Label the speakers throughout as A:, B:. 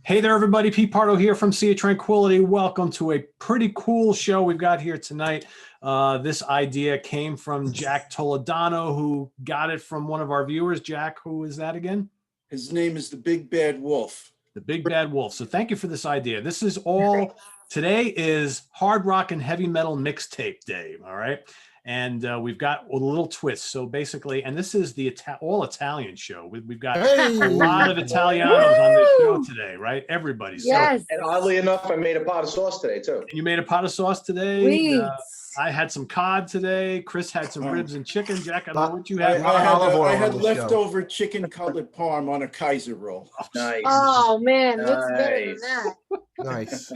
A: Hey there, everybody. Pete Pardo here from Sea of Tranquility. Welcome to a pretty cool show we've got here tonight. This idea came from Jack Toledano, who got it from one of our viewers. Jack, who is that again?
B: His name is the Big Bad Wolf.
A: The Big Bad Wolf. So thank you for this idea. This is all, today is hard rock and heavy metal mixtape day, all right? And we've got a little twist. So basically, and this is the all Italian show. We've got a lot of Italianos on this show today, right? Everybody.
C: Yes.
D: So, and oddly enough, I made a pot of sauce today too.
A: You made a pot of sauce today. I had some cod today. Chris had some ribs and chicken. Jack, I don't know what you had.
B: I had leftover chicken cutlet parm on a Kaiser roll.
D: Nice.
C: Oh man, what's better than that?
E: Nice.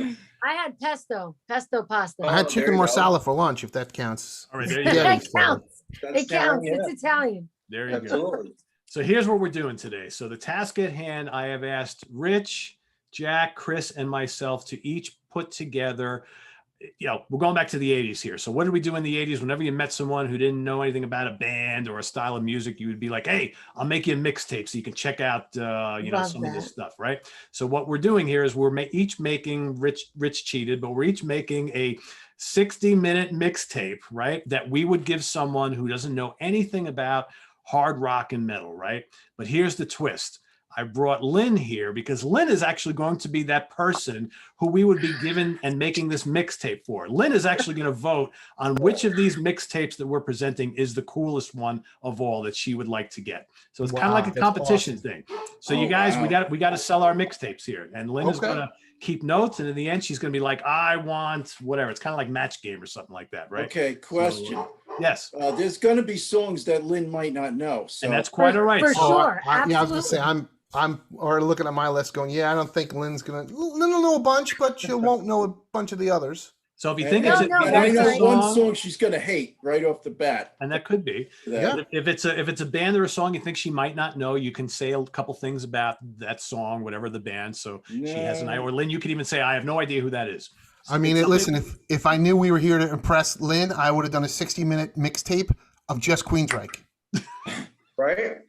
C: I had pesto pasta.
E: I had chicken marsala for lunch, if that counts.
A: All right, there you go.
C: It counts.
D: That's
C: It counts.
D: yeah.
C: It's Italian.
A: There you go.
D: Absolutely.
A: So here's what we're doing today. So the task at hand, I have asked Rich, Jack, Chris, and myself to each put together, we're going back to the 80s here. So what did we do in the 80s? Whenever you met someone who didn't know anything about a band or a style of music, you would be like, hey, I'll make you a mixtape so you can check out, some of this stuff, right? So what we're doing here is we're each making, Rich cheated, but we're each making a 60-minute mixtape, right? That we would give someone who doesn't know anything about hard rock and metal, right? But here's the twist. I brought Lynne here because Lynne is actually going to be that person who we would be giving and making this mixtape for. Lynne is actually going to vote on which of these mixtapes that we're presenting is the coolest one of all that she would like to get. So it's kind of like a competition thing. So you guys, we got to sell our mixtapes here, and Lynne is going to keep notes, and in the end, she's going to be like, I want whatever. It's kind of like Match Game or something like that, right?
B: Okay, question.
A: So, yes.
B: There's going to be songs that Lynne might not know. So.
A: And that's quite all right.
C: For sure.
E: I was going to say, I'm already looking at my list going, I don't think Lynn's going to, Lynn will know a bunch, but she won't know a bunch of the others.
A: So if you think
B: I know one
A: song,
B: song she's going to hate right off the bat.
A: and that could be.
B: Yeah.
A: If it's a band or a song you think she might not know, you can say a couple things about that song, whatever the band. So she has an idea. Or Lynne, you could even say, I have no idea who that is. So
E: I mean, listen, if I knew we were here to impress Lynne, I would have done a 60-minute mixtape of just Queensryche.
D: Right?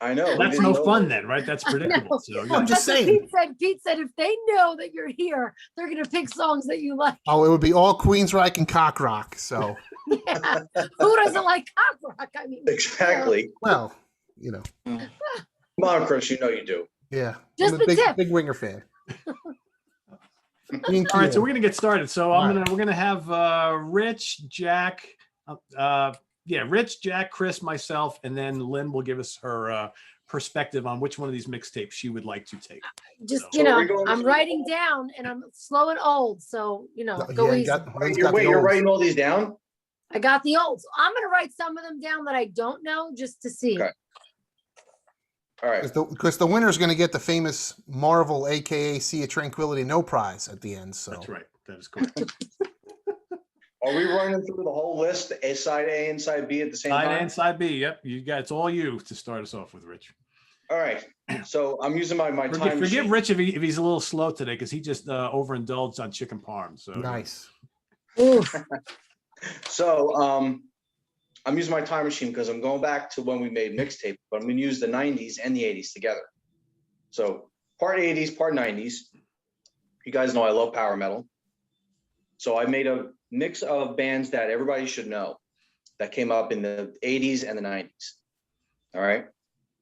D: I know.
A: That's no fun then, right? That's predictable. So,
E: I'm just saying.
C: Pete said if they know that you're here, they're gonna pick songs that you like.
E: Oh, it would be all Queensryche and cock rock. So
C: Yeah. Who doesn't like cock rock? I mean,
D: Exactly.
E: well,
D: Come on, Chris, you know you do.
E: yeah.
C: Just
E: I'm a
C: the tip.
E: big Winger fan.
A: all right, so we're gonna get started. So we're gonna have Rich, Jack, Rich, Jack, Chris, myself, and then Lynne will give us her perspective on which one of these mixtapes she would like to take.
C: just
D: So
C: I'm writing down, and I'm slow and old, so go easy.
D: You're writing all these down?
C: I got the olds. I'm gonna write some of them down that I don't know just to see.
D: Okay. All right.
E: Because the winner's going to get the famous Marvel, a.k.a. Sea of Tranquility, no prize at the end. So
A: That's right. That is correct.
D: Are we running through the whole list, side A and side B at the same
A: Side A
D: time?
A: and side B. Yep, you got it's all you to start us off with, Rich.
D: All right. So I'm using my time
A: Forgive
D: machine.
A: Rich if he's a little slow today because he just overindulged on chicken parm. So
E: nice.
C: Oof.
D: So I'm using my time machine because I'm going back to when we made mixtape, but I'm going to use the 90s and the 80s together. So part 80s, part 90s. You guys know I love power metal. So I made a mix of bands that everybody should know that came up in the 80s and the 90s. All right.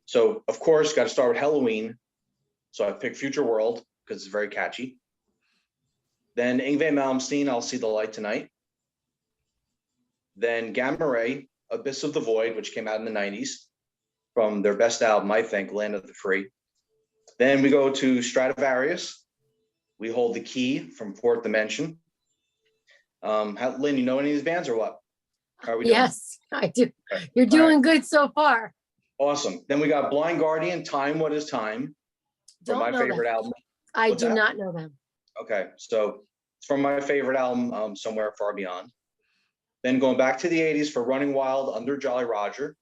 D: So of course, got to start with Halloween. So I picked Future World because it's very catchy. Then Yngwie Malmsteen, I'll See the Light Tonight. Then Gamma Ray, Abyss of the Void, which came out in the 90s from their best album, I think, Land of the Free. Then we go to Stratovarius. We Hold the Key from Fourth Dimension. Lynne, you know any of these bands or what? How are we doing?
C: Yes, I do. You're doing good so far.
D: Awesome. Then we got Blind Guardian, Time What Is Time, from my favorite album.
C: I
D: What's
C: do
D: that?
C: not know them.
D: Okay, so it's from my favorite album, Somewhere Far Beyond. Then going back to the 80s for Running Wild, Under Jolly Roger.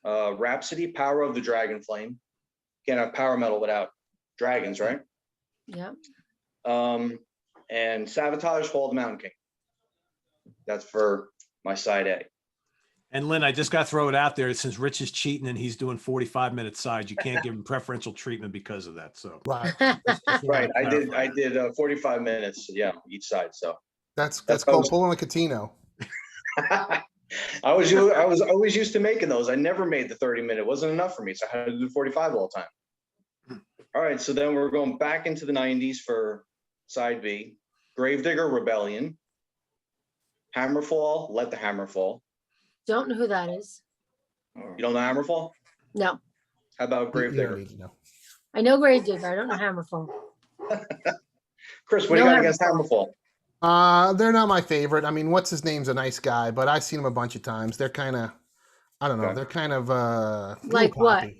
D: Rhapsody, Power of the Dragon Flame. Can't have power metal without dragons, right?
C: Yeah.
D: And Sabotage, Fall of the Mountain King. That's for my side A.
A: And Lynn, I just got to throw it out there. Since Rich is cheating and he's doing 45-minute sides, you can't give him preferential treatment because of that. So
E: Right.
D: Right. I did 45 minutes. Yeah, each side. So
E: That's called pulling a Catino.
D: I was always used to making those. I never made the 30-minute. It wasn't enough for me, so I had to do 45 all the time. All right, so then we're going back into the 90s for side B. Gravedigger Rebellion. Hammerfall, Let the Hammer Fall.
C: Don't know who that is.
D: You don't know Hammerfall?
C: No.
D: How about
E: You don't
D: Gravedigger?
E: need to know.
C: I know Gravedigger. I don't know Hammerfall.
D: Chris, what do you got against
C: Hammerfall.
D: Hammerfall?
E: They're not my favorite. I mean, what's his name's a nice guy, but I've seen him a bunch of times. They're kind of, I don't know.
D: Okay.
E: They're kind of
C: Like what?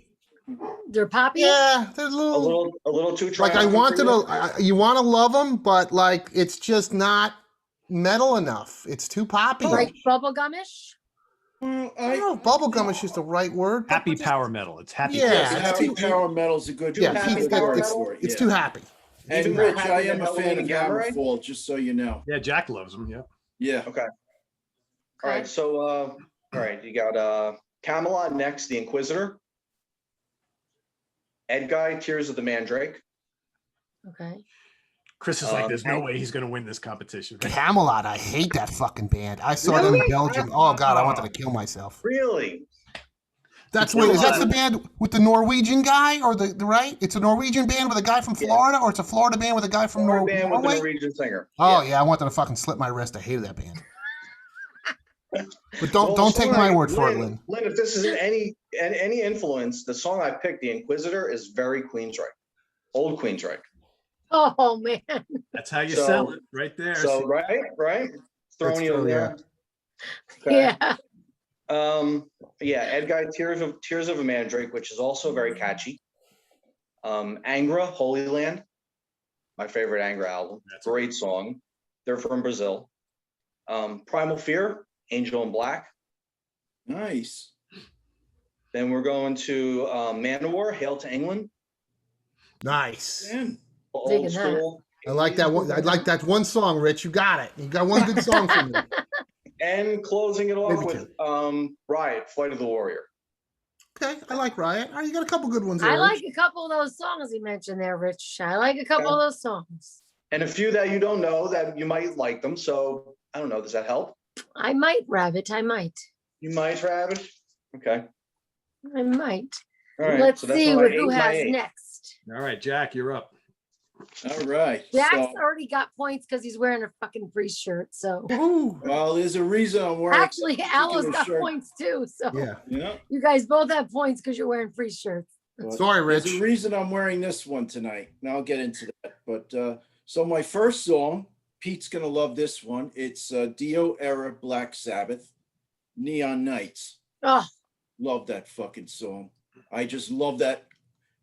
C: They're poppy?
E: Yeah, they're
D: A little too
E: like I
D: triumphant
E: wanted
D: for
E: to. You want to love them, but like it's just not metal enough. It's too poppy.
C: Like bubblegumish?
B: Well,
E: I don't know if bubblegum is just the right word.
A: happy power metal. It's happy.
E: Yeah.
A: Power.
B: happy power metal's a good.
E: Yeah,
D: happy
E: Keith,
D: power
E: it's,
D: metal?
E: it's too happy.
B: And
D: Even
B: Rich,
D: more
B: I
D: happy
B: am
D: than
B: a fan
D: Halloween
B: of
D: and Gamma Ray?
B: Hammerfall, just so you know.
A: Yeah, Jack loves them. Yeah.
B: Yeah.
D: Okay. All right. So, all right, you got Camelot next, The Inquisitor. Edguy, Tears of the Mandrake.
C: Okay.
A: Chris is like, there's no way he's going to win this competition.
E: Camelot, I hate that fucking band. I saw them in Belgium. Oh god, I wanted to kill myself.
D: Really?
E: That's wait, is that the band with the Norwegian guy or the right? It's a Norwegian band with a guy from Florida, or it's a Florida band with a guy from
D: Florida band with a
E: Norway?
D: Norwegian singer.
E: Oh yeah, I wanted to fucking slip my wrist. I hated that band. But don't
D: Well,
E: take
D: the
E: my
D: song
E: word for it, Lynn.
D: Lynn, if this is any influence, the song I picked, The Inquisitor, is very Queensryche. Old Queensryche.
C: Oh, man.
A: That's how you
D: So-
A: sell it right there.
D: So, right? Throwing you in there. Okay.
C: Yeah.
D: Yeah, Edguy, Tears of a Mandrake, which is also very catchy. Angra, Holy Land, my favorite Angra album.
A: That's
D: Great song. They're from Brazil. Primal Fear, Angel in Black.
B: Nice.
D: Then we're going to Manowar, Hail to England.
E: Nice.
B: Man.
C: Digging
D: Old
C: that.
D: school.
E: I like that one. I like that one song, Rich. You got it. You got one good song from me.
D: And closing it off
E: Maybe
D: with Riot, Flight of the Warrior.
E: Okay, I like Riot. All right, you got a couple good ones there.
C: I like
E: Rich.
C: a couple of those songs you mentioned there, Rich. I like a couple of those songs.
D: And a few that you don't know that you might like them. So I don't know. Does that help?
C: I might, Rabbit. I might.
D: You might, Rabbit? Okay.
C: I might.
D: All right.
C: Let's
D: so that's
C: see
D: my
C: who
D: eight, my
C: has
D: eight.
C: next.
A: All right, Jack, you're up.
B: All right.
C: Jack's
B: So,
C: already got points because he's wearing a fucking priest shirt. So
E: Woohoo.
B: well, there's a reason I'm wearing.
C: actually, Alice got
B: shirt.
C: points too. So
E: Yeah.
B: Yeah.
C: you guys both have points because you're wearing priest shirts.
B: But
E: Sorry,
B: There's
E: Rich.
B: a reason I'm wearing this one tonight. Now I'll get into that. But so my first song, Pete's gonna love this one. It's Dio era Black Sabbath, Neon Nights.
C: Oh,
B: Love that fucking song. I just love that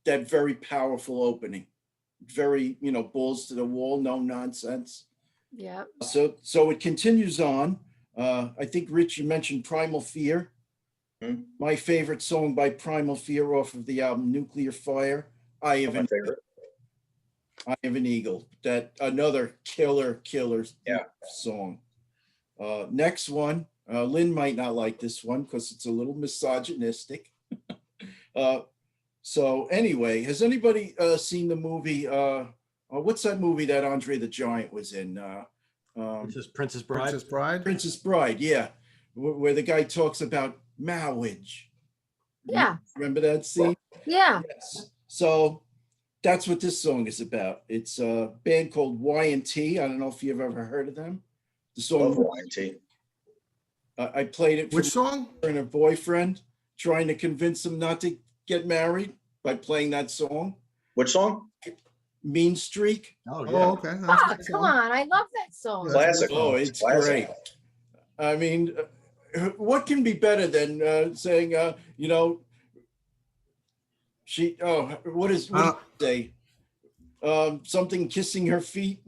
B: very powerful opening. Very, balls to the wall, no nonsense.
C: yeah.
B: So it continues on. I think Rich, you mentioned Primal Fear.
D: Hmm.
B: My favorite song by Primal Fear off of the album Nuclear Fire. I have
D: My favorite.
B: an eagle. That another killer
D: Yeah.
B: song. Next one, Lynn might not like this one because it's a little misogynistic. So anyway, has anybody seen the movie? What's that movie that Andre the Giant was in?
A: Princess Bride.
E: Princess Bride.
B: Princess Bride, yeah, where the guy talks about marriage.
C: Yeah.
B: Remember that scene?
C: Yeah.
B: Yes. So that's what this song is about. It's a band called Y&T. I don't know if you've ever heard of them. The
D: Love
B: song,
D: Y&T.
B: I played it for
E: Which song?
B: her and her boyfriend, trying to convince them not to get married by playing that song,
D: Which song?
B: Mean Streak.
A: Oh, yeah.
E: Oh, okay. That's a
C: Oh,
E: good
C: come
E: song.
C: on. I love that song.
E: Yeah.
D: Classic.
B: Oh, it's
D: Classic.
B: great. I mean, what can be better than saying, what does it say? Something kissing her feet,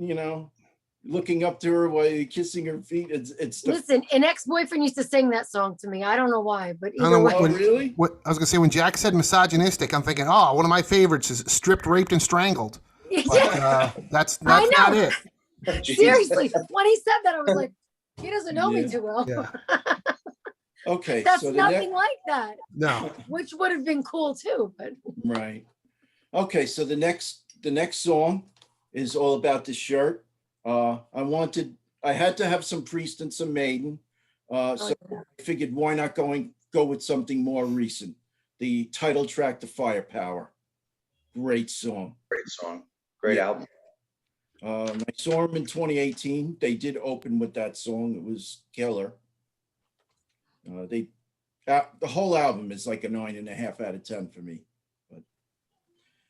B: looking up to her while you're kissing her feet. It's the,
C: Listen, an ex-boyfriend used to sing that song to me. I don't know why, but
E: I don't
C: either
E: know
C: way.
B: oh,
E: when-
B: really?
E: What I was gonna say when Jack said misogynistic, I'm thinking, oh, one of my favorites is stripped, raped, and strangled. But
C: Yeah,
E: that's
C: I
E: not
C: know.
E: it.
D: Jeez.
C: seriously. When he said that, I was like, he doesn't know me
B: Yeah.
C: too well.
E: Yeah.
B: Okay,
C: That's
B: so the
C: nothing
B: next,
C: like that,
E: No.
C: which would have been cool too, but
B: right. Okay, so the next song is all about the shirt. I had to have some Priest and some Maiden. So
C: yeah.
B: I figured why not go with something more recent. The title track, The Firepower. Great song.
D: Great song. Great
B: Yeah.
D: album.
B: I saw them in 2018. They did open with that song. It was killer. The whole album is like a 9.5 out of 10 for me. But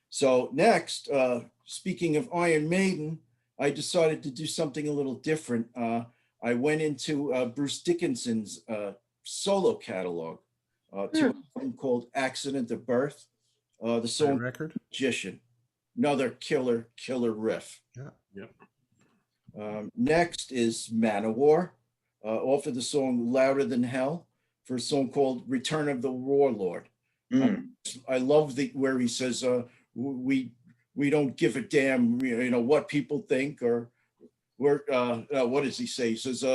B: so next, speaking of Iron Maiden, I decided to do something a little different. I went into Bruce Dickinson's solo catalog to an album called Accident of Birth. The
E: Great
B: song
E: record.
B: Magician, another killer riff.
E: Yeah.
A: Yep.
B: Next is Manowar, off of the song Louder Than Hell, for a song called Return of the Warlord. I love where he says, we don't give a damn, what people think, or what does he say? He says,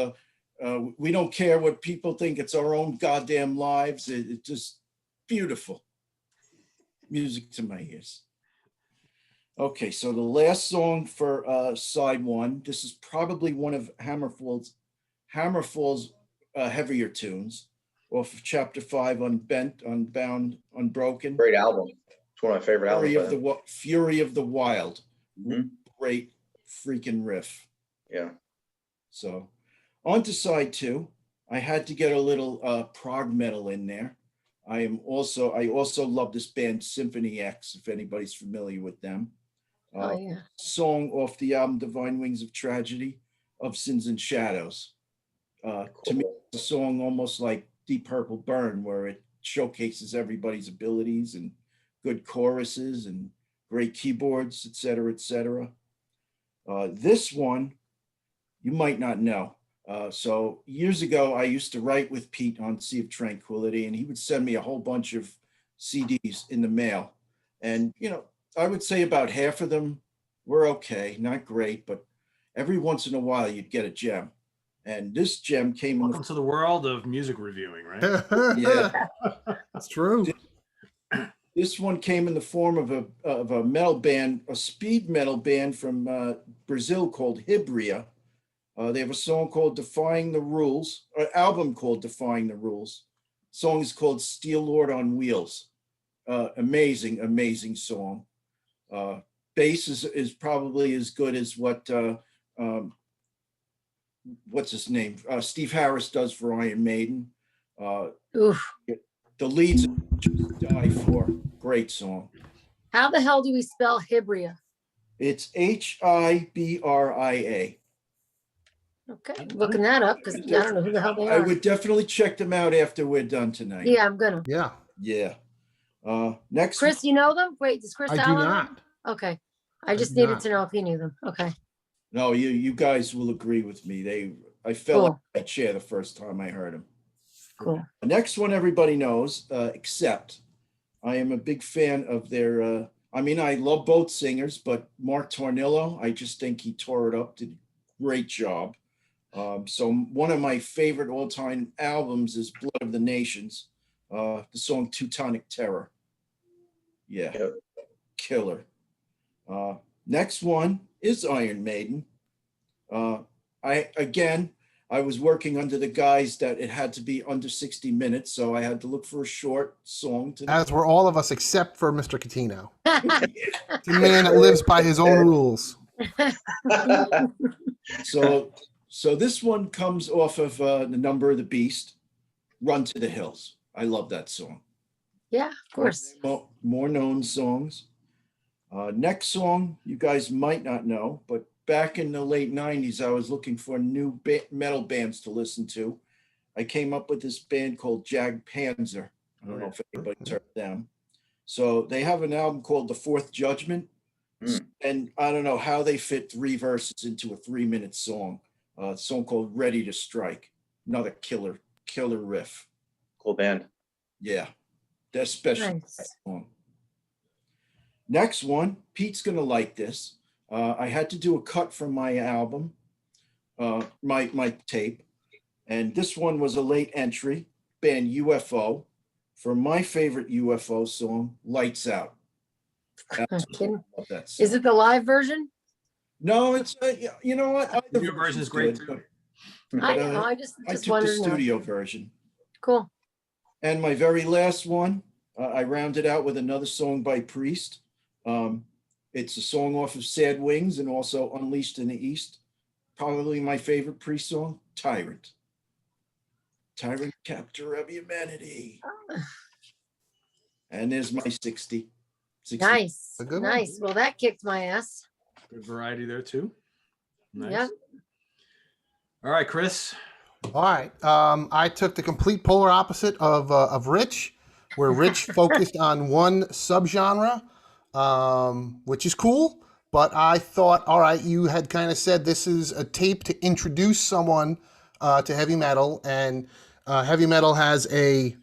B: we don't care what people think. It's our own goddamn lives. It's just beautiful. Music to my ears. Okay, so the last song for side one. This is probably one of Hammerfall's heavier tunes, off of Chapter 5, Unbent, Unbound, Unbroken.
D: Great album. It's one of my favorite albums.
B: Fury of the Wild.
D: Mhm.
B: Great freaking riff.
D: Yeah.
B: So on to side two. I had to get a little prog metal in there. I also love this band Symphony X, if anybody's familiar with them.
C: oh yeah.
B: Song off the album Divine Wings of Tragedy, Of Sins and Shadows. To me, it's a song almost like Deep Purple Burn, where it showcases everybody's abilities and good choruses and great keyboards, etc., etc. This one, you might not know. So years ago, I used to write with Pete on Sea of Tranquility, and he would send me a whole bunch of CDs in the mail. And, I would say about half of them were okay, not great, but every once in a while you'd get a gem. And this gem came
A: Welcome to the world of music reviewing, right?
B: Yeah.
E: That's true.
B: This one came in the form of a metal band, a speed metal band from Brazil called Hibria. They have a song called Defying the Rules, or an album called Defying the Rules. Song is called Steel Lord on Wheels. Amazing song. Bass is probably as good as what what's his name? Steve Harris does for Iron Maiden.
C: Oof.
B: The leads just die for. Great song.
C: How the hell do we spell Hibria?
B: It's Hibria.
C: Okay, looking that up because I don't know who the hell they
B: I
C: are.
B: would definitely check them out after we're done tonight.
C: Yeah, I'm gonna.
E: Yeah.
B: Yeah. Next.
C: Chris, you know them? Wait, does Chris
E: I do
C: Allen know
E: not.
C: them? Okay. I just
E: do
C: needed
E: not.
C: to know if he knew them. Okay.
B: No, you guys will agree with me. I fell
C: Cool.
B: out of my chair the first time I heard them.
C: Cool.
B: The next one everybody knows, except I am a big fan of their. I love both singers, but Mark Tornillo, I just think he tore it up, did a great job. So one of my favorite all-time albums is Blood of the Nations, the song Teutonic Terror. Yeah,
D: Yep.
B: Killer. Next one is Iron Maiden. I was working under the guise that it had to be under 60 minutes, so I had to look for a short song to.
E: As were all of us except for Mr. Catino. The man that lives by his own rules.
B: So this one comes off of The Number of the Beast, Run to the Hills. I love that song.
C: Yeah, of course.
B: More known songs. Next song, you guys might not know, but back in the late 90s, I was looking for new metal bands to listen to. I came up with this band called Jag Panzer. I don't know if anybody's heard of them. So they have an album called The Fourth Judgment. And I don't know how they fit 3 verses into a 3-minute song. A song called Ready to Strike. Another killer riff.
D: Cool band.
B: Yeah, that's special.
C: Nice.
B: Song. Next one, Pete's gonna like this. I had to do a cut from my album, my tape, and this one was a late entry. band UFO for my favorite UFO song, Lights Out. Absolutely love that song.
C: Is it the live version?
B: No, it's you know what? Either
A: Your version is great
B: good,
A: too.
C: I
B: but,
C: know. I just
B: I took the
C: wanted to know.
B: studio version.
C: Cool.
B: And my very last one, I rounded out with another song by Priest. It's a song off of Sad Wings and also Unleashed in the East. Probably my favorite Priest song, Tyrant. Tyrant, captor of humanity. And there's my 60.
C: Nice.
E: A good one.
C: Nice. Well, that kicked my ass.
A: Good variety there too. Nice.
C: Yep.
A: All right, Chris.
E: All right. I took the complete polar opposite of Rich, where Rich focused on one subgenre, which is cool. But I thought, all right, you had kind of said this is a tape to introduce someone to heavy metal, and heavy metal has an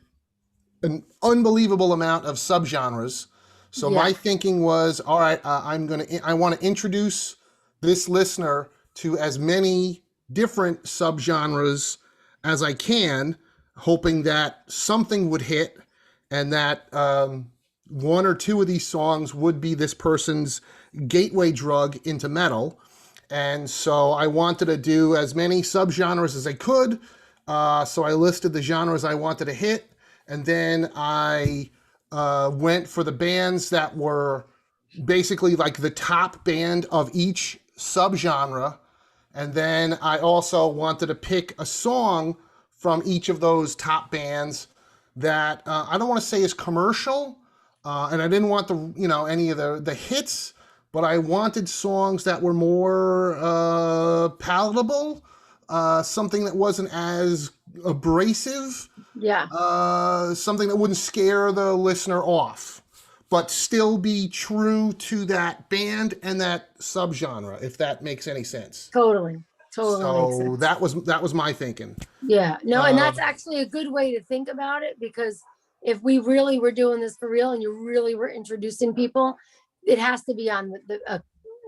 E: unbelievable amount of subgenres. So
C: Yeah.
E: my thinking was, all right, I want to introduce this listener to as many different subgenres as I can, hoping that something would hit, and that one or two of these songs would be this person's gateway drug into metal. And so I wanted to do as many subgenres as I could. So I listed the genres I wanted to hit, and then I went for the bands that were basically like the top band of each subgenre. And then I also wanted to pick a song from each of those top bands that I don't want to say is commercial, and I didn't want any of the hits, but I wanted songs that were more palatable, something that wasn't as abrasive,
C: Yeah.
E: something that wouldn't scare the listener off, but still be true to that band and that subgenre, if that makes any sense.
C: Totally. Totally makes
E: So
C: sense.
E: that was my thinking.
C: Yeah. No, and that's actually a good way to think about it, because if we really were doing this for real and you really were introducing people, it has to be on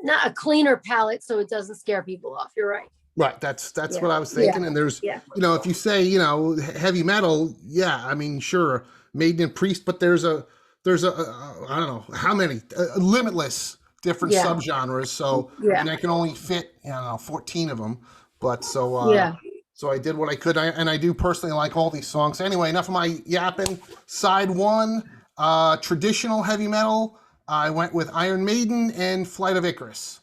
C: not a cleaner palette so it doesn't scare people off. You're right.
E: Right. That's
C: Yeah.
E: what I was thinking.
C: Yeah.
E: And there's,
C: Yeah.
E: if you say, heavy metal, yeah, I mean, sure, Maiden and Priest, but there's a I don't know how many, limitless different
C: Yeah.
E: subgenres. So,
C: Yeah.
E: and I can only fit, 14 of them. But so,
C: Yeah.
E: so I did what I could. And I do personally like all these songs. Anyway, enough of my yapping. Side one, traditional heavy metal. I went with Iron Maiden and Flight of Icarus.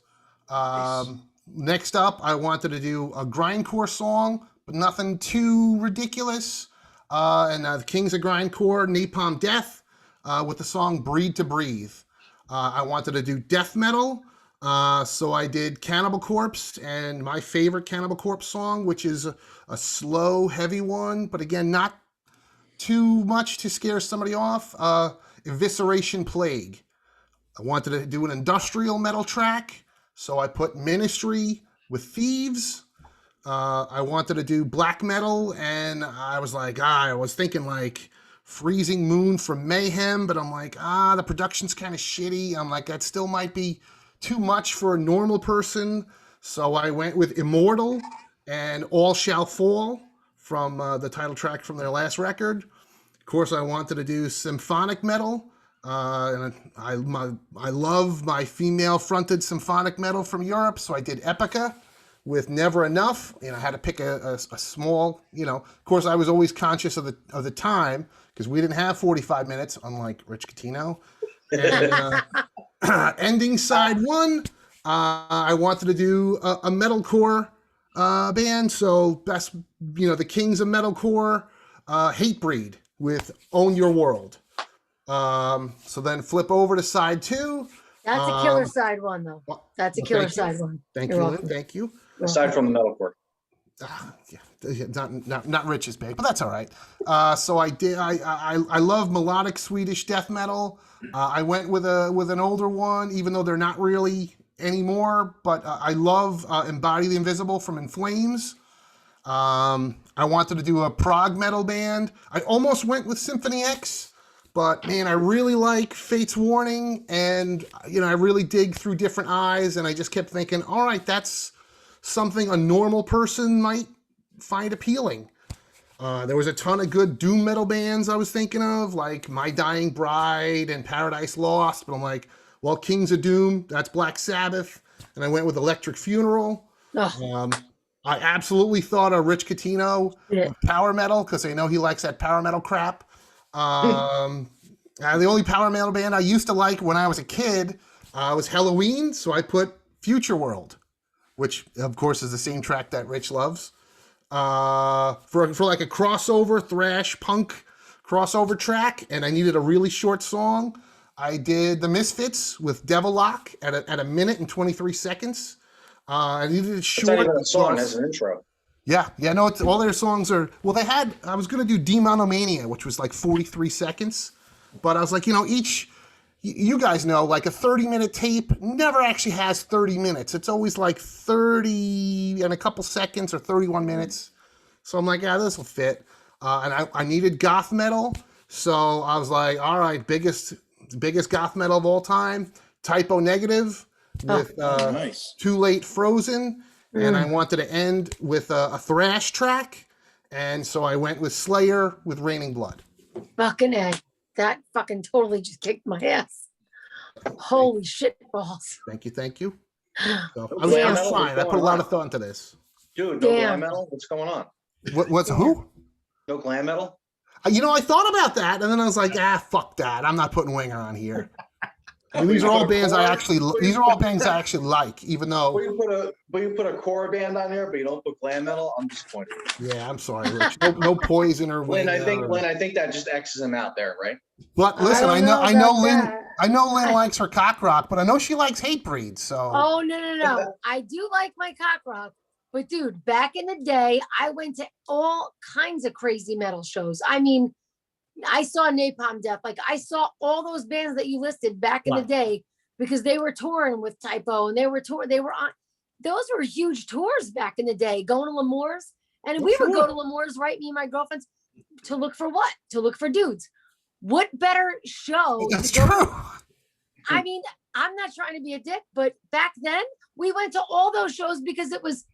E: Next up, I wanted to do a grindcore song, but nothing too ridiculous. And the Kings of Grindcore, Napalm Death, with the song Breed to Breathe. I wanted to do death metal, so I did Cannibal Corpse and my favorite Cannibal Corpse song, which is a slow, heavy one, but again, not too much to scare somebody off. Evisceration Plague. I wanted to do an industrial metal track, so I put Ministry with Thieves. I wanted to do black metal, and I was like, I was thinking like Freezing Moon from Mayhem, but I'm like, the production's kind of shitty. I'm like, that still might be too much for a normal person. So I went with Immortal and All Shall Fall from the title track from their last record. Of course, I wanted to do symphonic metal. And I love my female-fronted symphonic metal from Europe, so I did Epica with Never Enough. I had to pick a small, Of course, I was always conscious of the time because we didn't have 45 minutes, unlike Rich Catino. And ending side one, I wanted to do a metalcore band. So best, the Kings of Metalcore, Hatebreed with Own Your World. So then flip over to side two.
C: That's a killer side one, though. That's a
E: well,
C: killer
E: thank you.
C: side one.
E: Thank
C: You're
E: you,
C: welcome.
E: Lynn. Thank you.
D: Aside from the metalcore.
E: Not Rich's big, but that's all right. So I did. I love melodic Swedish death metal. I went with an older one, even though they're not really anymore. But I love Embody the Invisible from In Flames. I wanted to do a prog metal band. I almost went with Symphony X, but man, I really like Fate's Warning, and I really dig Through Different Eyes, and I just kept thinking, all right, that's something a normal person might find appealing. There was a ton of good doom metal bands I was thinking of, like My Dying Bride and Paradise Lost. But I'm like, well, Kings of Doom, that's Black Sabbath. And I went with Electric Funeral.
C: Oh,
E: I absolutely thought of Rich Catino
C: yeah.
E: with power metal because I know he likes that power metal crap. The only power metal band I used to like when I was a kid was Halloween. So I put Future World, which of course is the same track that Rich loves. For like a crossover thrash punk crossover track, and I needed a really short song. I did the Misfits with Devil Lock at a minute and 23 seconds. I needed it
D: It's
E: short.
D: not even a song,
E: because-
D: as an intro.
E: yeah, no, it's all their songs are. Well, I was gonna do Demonomania, which was like 43 seconds, but I was like, you guys know, like a 30-minute tape never actually has 30 minutes. It's always like 30 and a couple seconds or 31 minutes. So I'm like, yeah, this will fit. And I needed goth metal. So I was like, all right, biggest goth metal of all time, Typo Negative with
B: Nice.
E: Too Late Frozen. And I wanted to end with a thrash track. And so I went with Slayer with Raining Blood.
C: Fucking A. That fucking totally just kicked my ass. Holy shit balls.
E: Thank you. So
D: Okay,
E: I was
D: metal,
E: trying.
D: what's
E: I put a
D: going
E: lot
D: on?
E: of thought into this.
D: Dude, no
C: Damn.
D: glam metal? What's going on?
E: What's who?
D: No glam metal?
E: I thought about that, and then I was like, fuck that. I'm not putting Winger on here. And these are all bands I actually like, even though.
D: But you put a core band on there, but you don't put glam metal. I'm disappointed.
E: Yeah, I'm sorry, Rich. No Poison or
D: Lynn,
E: Winger.
D: I think that just X's him out there, right?
E: But listen,
C: I
E: I
C: don't
E: know
C: know
E: Lynn.
C: about that.
E: I know Lynn likes her cock rock, but I know she likes Hatebreed. So.
C: Oh, no. I do like my cock rock. But dude, back in the day, I went to all kinds of crazy metal shows. I mean, I saw Napalm Death. Like I saw all those bands that you listed back in the day because they were touring with Typo and they were on. Those were huge tours back in the day, going to L'Amour's. And we would go to L'Amour's, right? Me and my girlfriends, to look for what? To look for dudes. What better show?
E: That's true.
C: I mean, I'm not trying to be a dick, but back then we went to all those shows because it was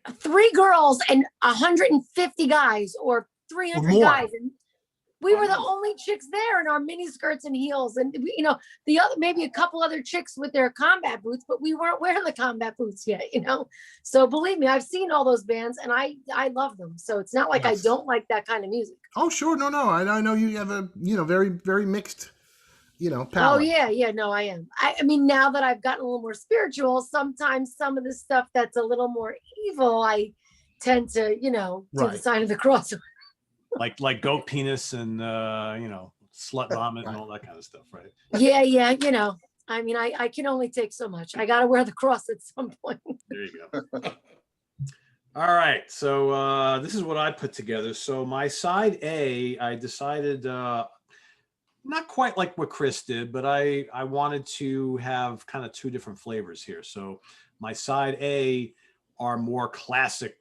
C: 3 girls and 150 guys or 300 guys. And we were the only chicks there in our mini skirts and heels. And, the other, maybe a couple other chicks with their combat boots, but we weren't wearing the combat boots yet, So believe me, I've seen all those bands and I love them. So it's not like I don't like that kind of music.
E: Oh, sure. No. I know you have a, very, very mixed, palette.
C: Oh yeah. No, I am. I mean, now that I've gotten a little more spiritual, sometimes some of the stuff that's a little more evil, I tend to, do the sign of the cross.
A: like goat penis and slut vomit and all that kind of stuff, right?
C: Yeah. I mean, I can only take so much. I got to wear the cross at some point.
A: There you go. All right, so this is what I put together. So my side A, I decided not quite like what Chris did, but I wanted to have kind of 2 different flavors here. So my side A are more classic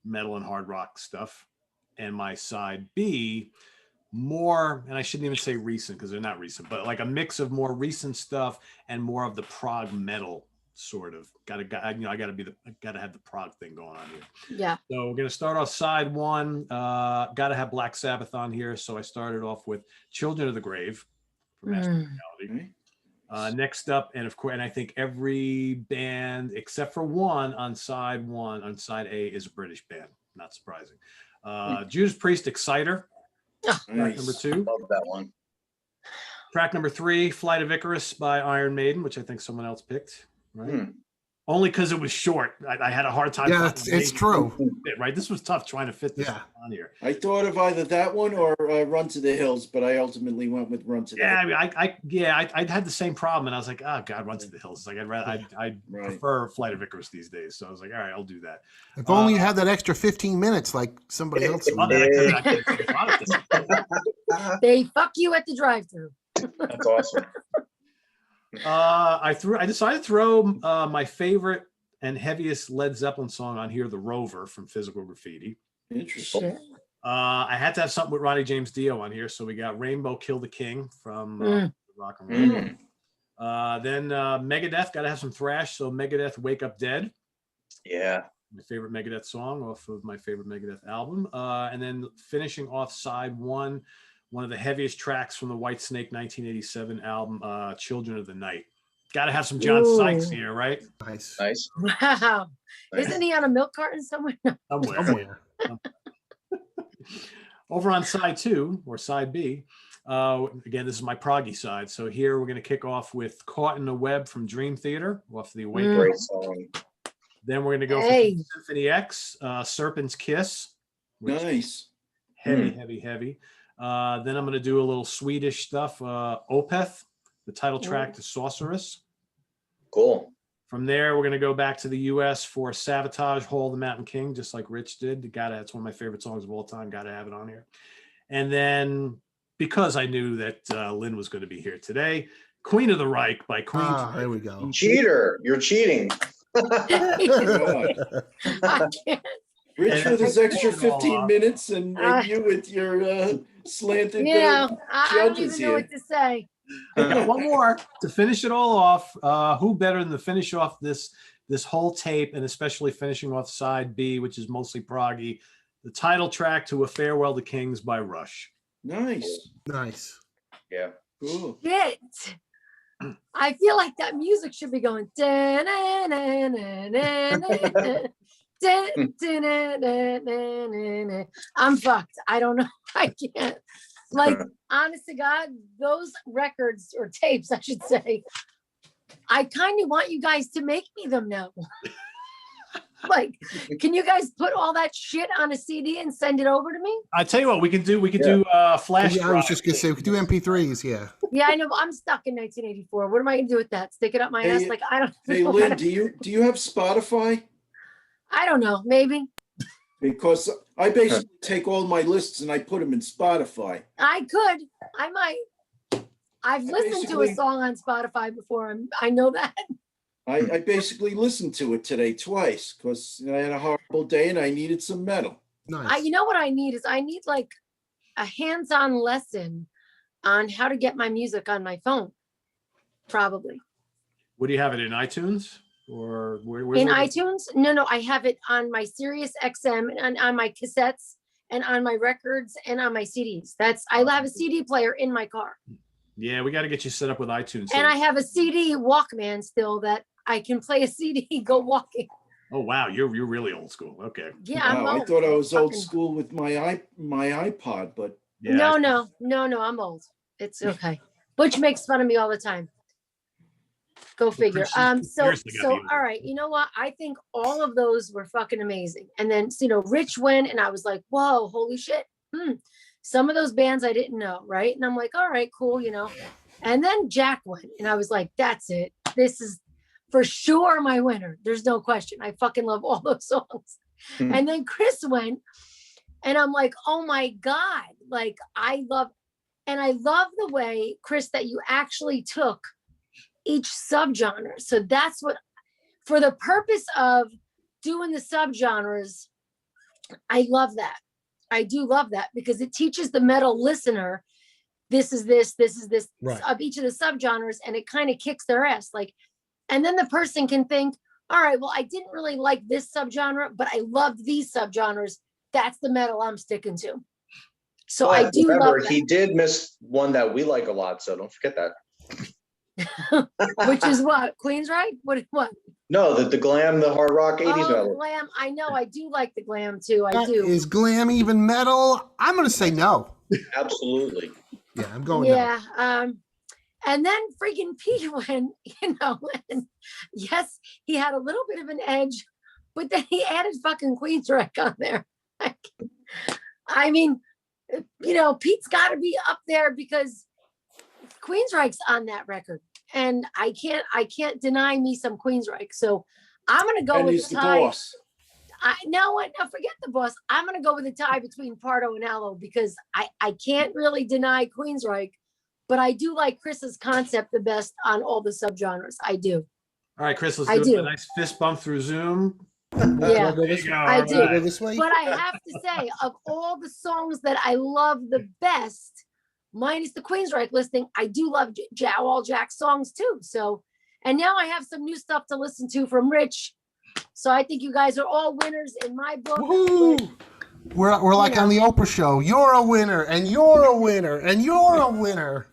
A: metal and hard rock stuff, and my side B more, and I shouldn't even say recent because they're not recent, but like a mix of more recent stuff and more of the prog metal sort of. I gotta have the prog thing going on here.
C: Yeah.
A: So we're gonna start off side 1. Gotta have Black Sabbath on here. So I started off with Children of the Grave from Master Reality. Next up, and of course, and I think every band except for one on side A is a British band. Not surprising. Judas Priest, Exciter. Track number 2.
D: Love that one.
A: Track number 3, Flight of Icarus by Iron Maiden, which I think someone else picked. Right. Only because it was short. I had a hard time.
E: Yeah, it's true.
A: Right. This was tough trying to fit this on here.
B: I thought of either that one or Run to the Hills, but I ultimately went with Run to the Hills.
A: I had the same problem, and I was like, oh God, Run to the Hills. Like I prefer Flight of Icarus these days. So I was like, all right, I'll do that.
E: If only you had that extra 15 minutes like somebody else.
C: They fuck you at the drive-thru.
D: That's awesome.
A: I decided to throw my favorite and heaviest Led Zeppelin song on here, The Rover from Physical Graffiti.
B: Interesting.
A: I had to have something with Ronnie James Dio on here, so we got Rainbow Kill the King from Rock and Roll. Then Megadeth, got to have some thrash, so Megadeth Wake Up Dead.
D: Yeah.
A: my favorite Megadeth song off of my favorite Megadeth album. And then finishing off side one of the heaviest tracks from the Whitesnake 1987 album, Children of the Night. Got to have some John Sykes here, right?
E: Nice.
D: Nice.
C: Wow.
D: Nice.
C: Isn't he on a milk carton somewhere?
A: Somewhere. Over on side two, or side B, again, this is my proggy side. So here we're going to kick off with Caught in the Web from Dream Theater off the Awakening.
D: Great song.
A: Then we're going to go
C: Hey.
A: for Symphony X, Serpent's Kiss. which is
B: Nice.
A: Heavy. Then I'm going to do a little Swedish stuff. Opeth, the title track to Sorceress.
D: Cool.
A: From there, we're going to go back to the U.S. for Savatage, Hall of the Mountain King, just like Rich did. It's one of my favorite songs of all time. Got to have it on here. And then, because I knew that Lynn was going to be here today, Queen of the Reich by Queen.
E: There we go.
D: Cheater. You're cheating.
C: I can't.
B: Rich with his extra 15 minutes and you with your slanted
C: I don't
B: judges
C: even know
B: here.
C: what to say.
A: I got one more to finish it all off. Who better than to finish off this whole tape, and especially finishing off side B, which is mostly proggy, the title track to A Farewell to Kings by Rush.
B: Nice.
E: Nice.
D: Yeah.
B: Cool.
C: Shit. I feel like that music should be going. I'm fucked. I don't know. I can't. Like, honest to God, those records or tapes, I should say, I kind of want you guys to make me them now. Like, can you guys put all that shit on a CD and send it over to me?
A: I tell you what, we could do flash.
E: Yeah, I was just gonna say we could do MP3s. Yeah.
C: Yeah, I know, but I'm stuck in 1984. What am I gonna do with that? Stick it up my ass? Like, I don't
B: Hey,
C: know.
B: Lynn, do you have Spotify?
C: I don't know. Maybe.
B: Because I basically take all my lists and I put them in Spotify.
C: I could. I might. I've listened to a
B: basically-
C: song on Spotify before. I know that.
B: I basically listened to it today twice because I had a horrible day and I needed some metal.
E: Nice.
C: You know what I need is I need like a hands-on lesson on how to get my music on my phone. Probably.
A: What do you have it in iTunes or where?
C: In iTunes? No, I have it on my Sirius XM and on my cassettes and on my records and on my CDs. I have a CD player in my car.
A: Yeah, we got to get you set up with iTunes.
C: And I have a CD Walkman still that I can play a CD, go walking.
A: Oh wow, you're really old school. Okay.
C: Yeah, I'm
B: Wow, I
C: old.
B: thought I was old
C: Fucking-
B: school with my iPod, but
A: Yeah.
C: No, I'm old. It's okay. Butch makes fun of me all the time. Go figure.
A: Seriously gotta
C: So
A: be old.
C: all right, you know what? I think all of those were fucking amazing. And then, Rich went and I was like, whoa, holy shit. Some of those bands I didn't know, right? And I'm like, all right, cool, And then Jack went and I was like, that's it. This is for sure my winner. There's no question. I fucking love all those songs. And then Chris went and I'm like, oh my God. Like I love the way, Chris, that you actually took each subgenre. So that's what, for the purpose of doing the subgenres, I love that. I do love that because it teaches the metal listener, this is this
E: Right.
C: of each of the subgenres, and it kind of kicks their ass. Like, and then the person can think, all right, well, I didn't really like this subgenre, but I loved these subgenres. That's the metal I'm sticking to. So I do
D: remember,
C: love that.
D: he did miss one that we like a lot, so don't forget that.
C: Which is what? Queensryche? What?
D: No, the glam, the hard rock 80s
C: Oh, the
D: metal.
C: glam. I know. I do like the glam too. I do.
E: Is glam even metal? I'm gonna say no.
D: Absolutely.
E: Yeah, I'm going no.
C: Yeah. And then freaking Pete went, and yes, he had a little bit of an edge, but then he added fucking Queensryche on there. I mean, Pete's got to be up there because Queensryche's on that record, and I can't deny me some Queensryche. So I'm gonna go
B: and
C: with
B: he's
C: the
B: the
C: tie.
B: boss.
C: No, forget the boss. I'm gonna go with a tie between Pardo and Aloe because I can't really deny Queensryche, but I do like Chris's concept the best on all the subgenres. I do.
A: All right, Chris,
C: I
A: let's do
C: do.
A: a nice fist bump through Zoom.
C: Yeah.
E: Go this way.
C: I do.
E: Go this way.
C: But I have to say, of all the songs that I love the best, minus the Queensryche listing, I do love all Jack's songs too. So, and now I have some new stuff to listen to from Rich. So I think you guys are all winners in my book.
E: Woohoo! We're like on the Oprah show. You're a winner, and you're a winner, and you're a winner.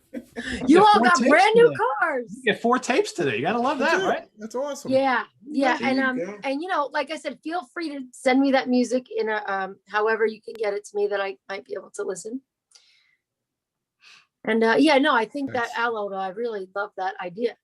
C: You all
A: 4
C: got
A: tapes
C: brand new
A: today.
C: cars.
A: You get 4 tapes today. You gotta love that, right?
E: That's awesome.
C: Yeah.
B: There you
C: And
B: go.
C: and like I said, feel free to send me that music in a however you can get it to me that I might be able to listen. And I think that aloe, though, I really love that idea.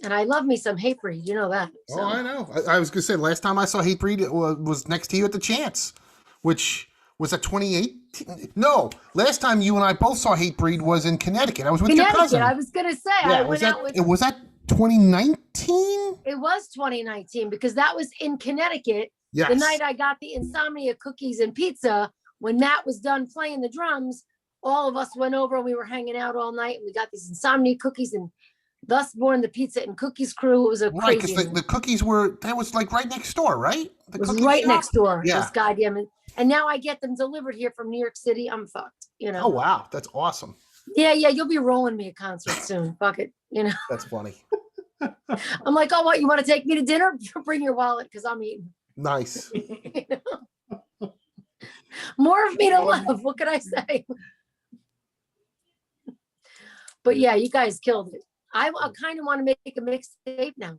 C: And I love me some Hatebreed, you know that. So.
E: Oh, I know. I was gonna say last time I saw Hatebreed it was next to you at the Chance, which was at 2018. No, last time you and I both saw Hatebreed was in Connecticut. I was with your cousin.
C: I was gonna say
E: Yeah,
C: I went out with.
E: Was that 2019?
C: It was 2019 because that was in Connecticut.
E: Yes.
C: The night I got the insomnia cookies and pizza. When Matt was done playing the drums, all of us went over and we were hanging out all night. And we got these insomnia cookies and thus born the pizza and cookies crew. It was a
E: Right,
C: crazy.
E: because the cookies that was like right next door, right?
C: It was right next door.
E: Yeah.
C: This goddamn. And now I get them delivered here from New York City. I'm fucked,
E: Oh wow, that's awesome.
C: Yeah, you'll be rolling me a concert soon. Fuck it,
E: That's funny.
C: I'm like, oh, what? You want to take me to dinner? Bring your wallet because I'm eating.
E: Nice.
C: More of me to love. What could I say? But yeah, you guys killed it. I kind of want to make a mixtape now.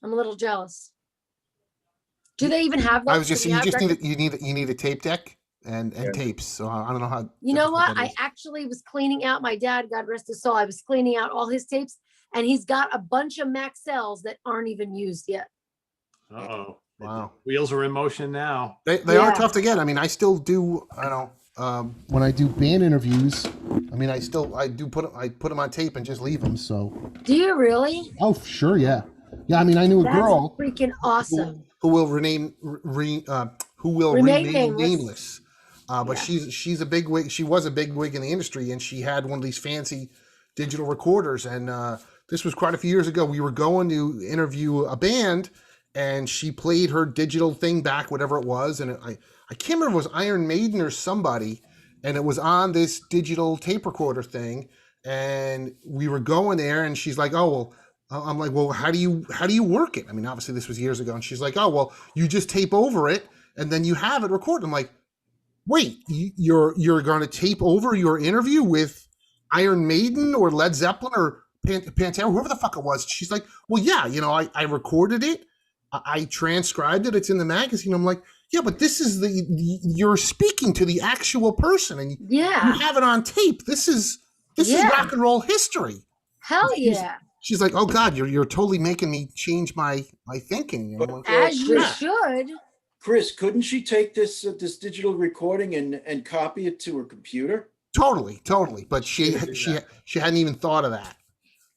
C: I'm a little jealous. Do they even have those?
E: I was just you need a tape deck and tapes. So I don't know how.
C: You know what? I actually was cleaning out my dad, God rest his soul. I was cleaning out all his tapes, and he's got a bunch of Maxells that aren't even used yet.
A: Uh-oh.
E: Wow.
A: Wheels are in motion now.
E: They are tough to get. I mean, I still do. I don't. When I do band interviews, I mean, I put them on tape and just leave them. So.
C: Do you really?
E: Oh, sure, yeah. Yeah, I mean, I knew a girl.
C: Freaking awesome.
E: Who will remain nameless. But she's a big wig. She was a big wig in the industry, and she had one of these fancy digital recorders. And this was quite a few years ago. We were going to interview a band, and she played her digital thing back, whatever it was. And I can't remember if it was Iron Maiden or somebody, and it was on this digital tape recorder thing. And we were going there, and she's like, "Oh well." I'm like, well, how do you work it? I mean, obviously this was years ago. And she's like, oh, well, you just tape over it and then you have it recorded. I'm like, wait, you're going to tape over your interview with Iron Maiden or Led Zeppelin or Pantera, whoever the fuck it was. She's like, well, yeah, I recorded it. I transcribed it. It's in the magazine. I'm like, yeah, but this is you're speaking to the actual person and you have it on tape. This is rock and roll history.
C: Hell yeah.
E: She's like, oh God, you're totally making me change my thinking.
B: But,
C: as you should.
B: Chris, couldn't she take this digital recording and copy it to her computer?
E: Totally. But she hadn't even thought of that.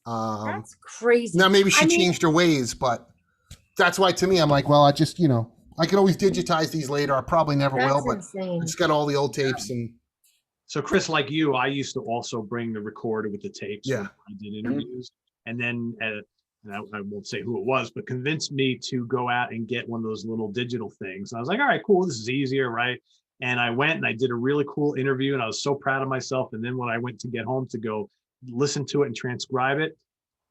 C: That's crazy.
E: Now maybe she changed her ways, but that's why to me I'm like, well, I just I could always digitize these later. I probably never will, but
C: insane.
E: I just got all the old tapes and.
A: So Chris, like you, I used to also bring the recorder with the tapes.
E: Yeah.
A: When I did interviews. And then, and I won't say who it was, but convinced me to go out and get one of those little digital things. And I was like, all right, cool. This is easier, right? And I went and I did a really cool interview and I was so proud of myself. And then when I went to get home to go listen to it and transcribe it,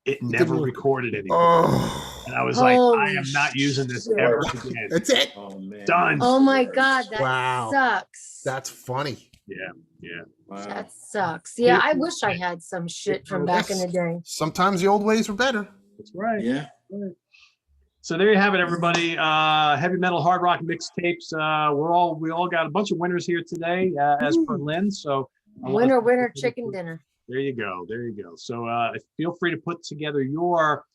A: it never recorded anything.
E: Oh.
A: And I was like, I am not using this ever again.
E: That's it.
B: Oh man.
A: Done.
C: Oh my God, that sucks.
E: That's funny.
A: Yeah.
B: Wow.
C: That sucks. Yeah, I wish I had some shit from back in the day.
E: Sometimes the old ways were better.
A: That's right.
B: Yeah.
A: So there you have it, everybody. Heavy metal hard rock mixtapes. We all got a bunch of winners here today, as per Lynn. So
C: Winner, chicken dinner.
A: There you go. So feel free to put together your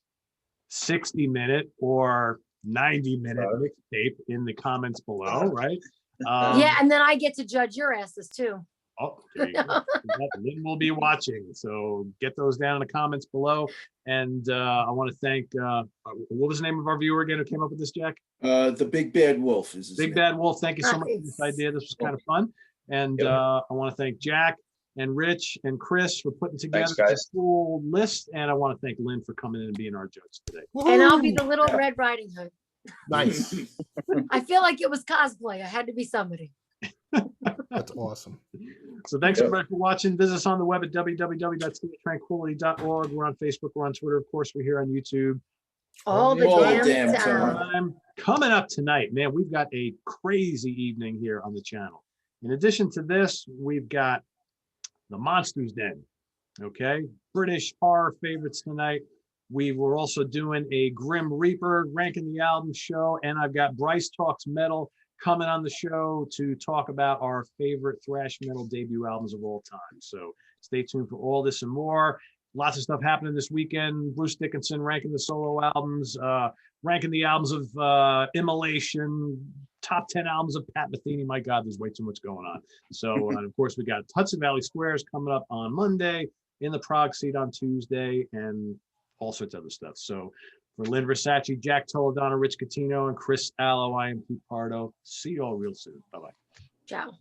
A: 60-minute or 90-minute mixtape in the comments below, right?
C: And then I get to judge your asses too.
A: Oh, there you go. Lynn will be watching. So get those down in the comments below. And I want to thank, what was the name of our viewer again who came up with this, Jack?
B: The Big Bad Wolf is his
A: Big
B: name.
A: Bad Wolf. Thank you so much for this idea. This was kind of fun. And I want to thank Jack and Rich and Chris for putting together a cool list. And I want to thank Lynn for coming in and being our judge today.
C: And I'll be the little Red Riding Hood.
E: Nice.
C: I feel like it was cosplay. I had to be somebody.
E: That's awesome.
A: So thanks everybody for watching. Visit us on the web at www.tranquility.org. We're on Facebook. We're on Twitter. Of course, we're here on YouTube.
C: All the
B: All the
C: damn
B: damn
C: time.
B: time.
A: Coming up tonight, man, we've got a crazy evening here on the channel. In addition to this, we've got the Monsters Den. Okay, British horror favorites tonight. We were also doing a Grim Reaper ranking the album show, and I've got Bryce Talks Metal coming on the show to talk about our favorite thrash metal debut albums of all time. So stay tuned for all this and more. Lots of stuff happening this weekend. Bruce Dickinson ranking the solo albums, ranking the albums of Immolation, top 10 albums of Pat Metheny. My God, there's way too much going on. So, and of course, we got Hudson Valley Squares coming up on Monday, In the Prague Seat on Tuesday, and all sorts of other stuff. So for Lynne Versaci, Jack Toledano, Rich Catino, and Chris Allo, I am Pete Pardo. See you all real soon. Bye-bye.
C: Ciao.